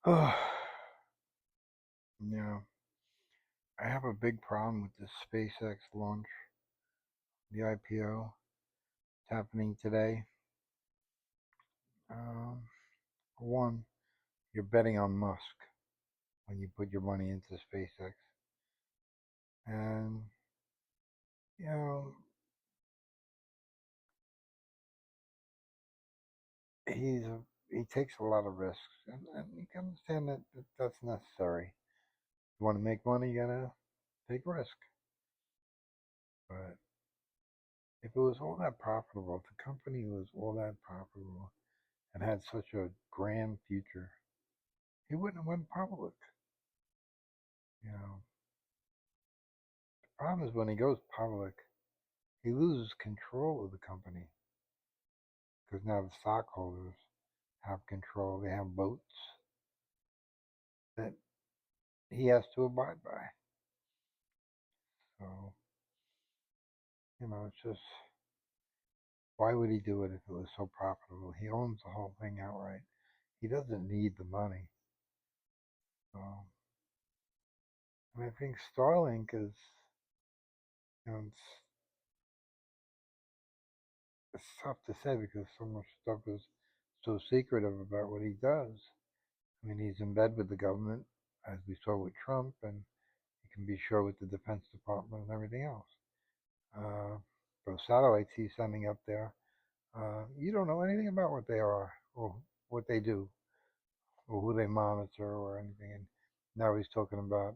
Oh, yeah. I have a big problem with this SpaceX launch, the IPO. It's happening today. Um, for one, you're betting on Musk when you put your money into SpaceX. And, you know, he takes a lot of risks. And you can understand that that's necessary. You want to make money, you gotta take risk. But if it was all that profitable, if the company was all that profitable and had such a grand future, he wouldn't have went public. You know, the problem is when he goes public, he loses control of the company because now the stockholders have control. They have votes that he has to abide by. So, it's just why would he do it if it was so profitable? He owns the whole thing outright. He doesn't need the money. So, I think Starlink is, you know, it's tough to say because so much stuff is so secretive about what he does. I mean, he's in bed with the government, as we saw with Trump, and you can be sure with the Defense Department and everything else. Uh, those satellites he's sending up there, you don't know anything about what they are or what they do or who they monitor or anything. And now he's talking about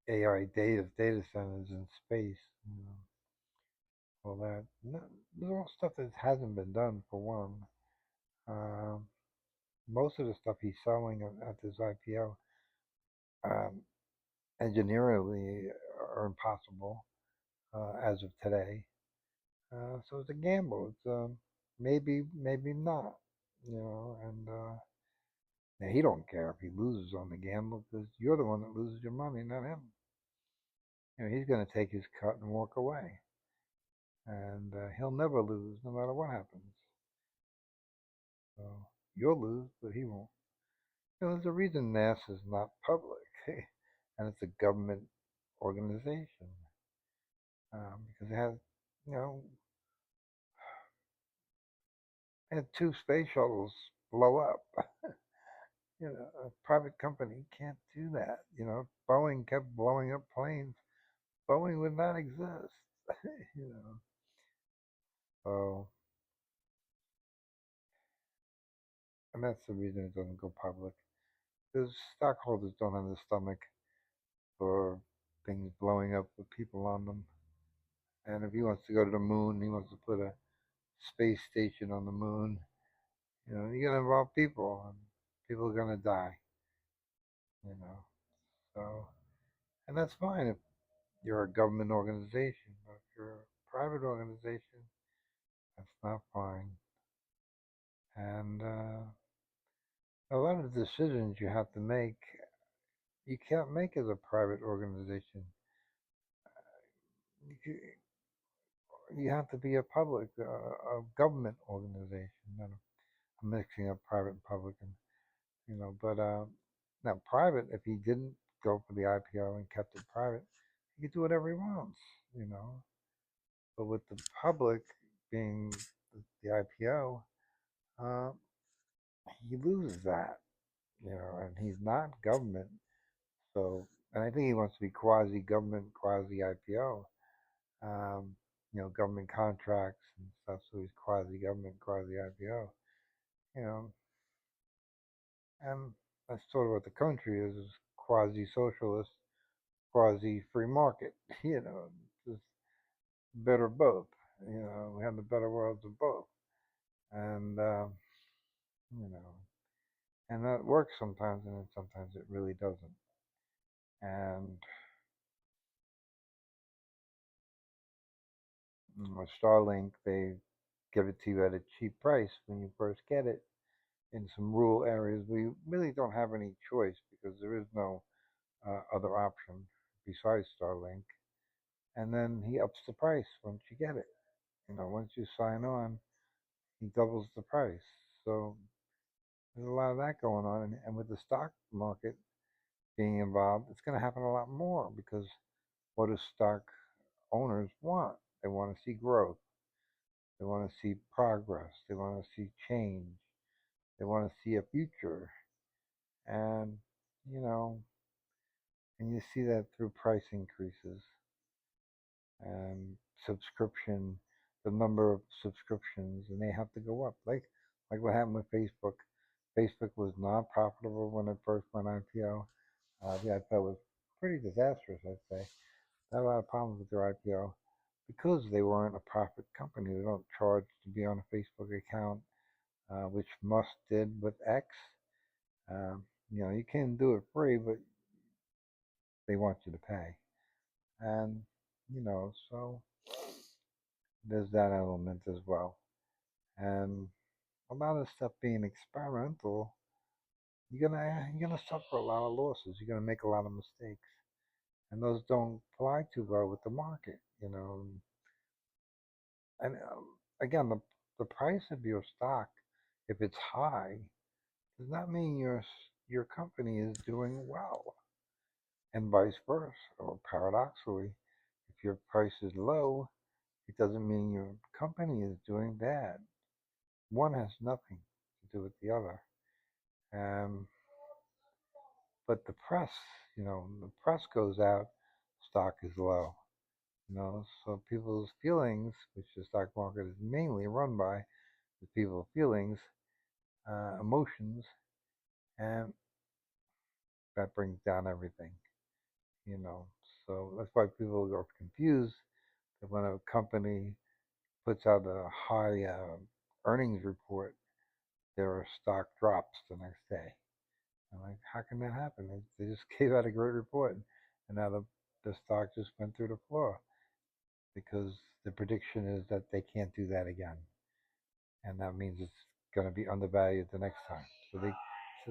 AI data centers in space. All that. No, there's all stuff that hasn't been done for one. Um, Most of the stuff he's selling at this IPO, um, engineeringly, are impossible as of today. So it's a gamble. It's maybe not, and he don't care if he loses on the gamble because you're the one that loses your money, not him. He's going to take his cut and walk away, and he'll never lose no matter what happens. So you'll lose, but he won't. There's a reason NASA's not public, and it's a government organization because it has, you know, had two space shuttles blow up. A private company can't do that. Boeing kept blowing up planes. Boeing would not exist. you know. So, and that's the reason it doesn't go public. Because stockholders don't have the stomach for things blowing up with people on them. And if he wants to go to the moon, he wants to put a space station on the moon. You're gonna involve people, and people are gonna die. You know, so and that's fine if you're a government organization, but if you're a private organization, that's not fine. And a lot of decisions you have to make, you can't make as a private organization. You have to be a public, a government organization. I'm mixing up private and public, but now private, if he didn't go for the IPO and kept it private, he could do whatever he wants, you know. But with the public being the IPO, uh, he loses that, and he's not government. So, and I think he wants to be quasi government, quasi IPO, um, government contracts and stuff. So he's quasi government, quasi IPO, you know, and that's sort of what the country is quasi socialist, quasi free market, just better both. We have the better worlds of both. And, you know, and that works sometimes, and then sometimes it really doesn't. And with Starlink, they give it to you at a cheap price when you first get it in some rural areas where you really don't have any choice because there is no other option besides Starlink. And then he ups the price once you get it. Once you sign on, he doubles the price. So there's a lot of that going on, and with the stock market being involved, it's going to happen a lot more because what do stock owners want? They want to see growth. They want to see progress. They want to see change. They want to see a future. And, you know, and you see that through price increases and subscription, the number of subscriptions, and they have to go up. Like what happened with Facebook. Facebook was not profitable when it first went IPO. The IPO was pretty disastrous, I'd say. They had a lot of problems with their IPO because they weren't a profit company. They don't charge to be on a Facebook account, which Musk did with X. You can do it free, but they want you to pay. And, so there's that element as well. And a lot of stuff being experimental, you're gonna suffer a lot of losses. You're gonna make a lot of mistakes, and those don't fly too well with the market. And again, the price of your stock, if it's high, does not mean your company is doing well, and vice versa. Or paradoxically, if your price is low, it doesn't mean your company is doing bad. One has nothing to do with the other. Um, but the press goes out, stock is low. So people's feelings, which the stock market is mainly run by, the people's feelings, emotions, and that brings down everything. You know, so that's why people are confused that when a company puts out a high earnings report, their stock drops the next day. I'm like, how can that happen? They just gave out a great report, and now the stock just went through the floor because the prediction is that they can't do that again, and that means it's going to be undervalued the next time. So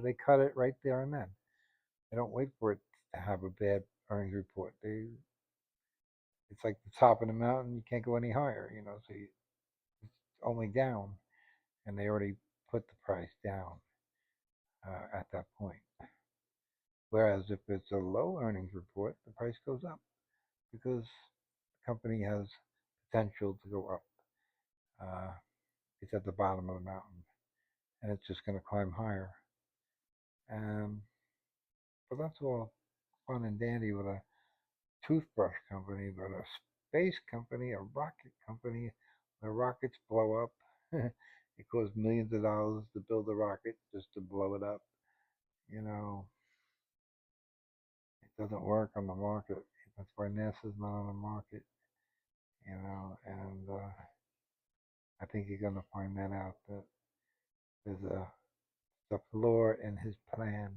they cut it right there and then. They don't wait for it to have a bad earnings report. It's like the top of the mountain. You can't go any higher. It's only down, and they already put the price down at that point. Whereas if it's a low earnings report, the price goes up because the company has potential to go up. Uh, it's at the bottom of the mountain, and it's just going to climb higher. And but that's all fun and dandy with a toothbrush company, but a space company, a rocket company, where rockets blow up. It costs millions of dollars to build a rocket just to blow it up. You know, it doesn't work on the market. That's why NASA's not on the market. And I think you're going to find that out that there's a flaw in his plan.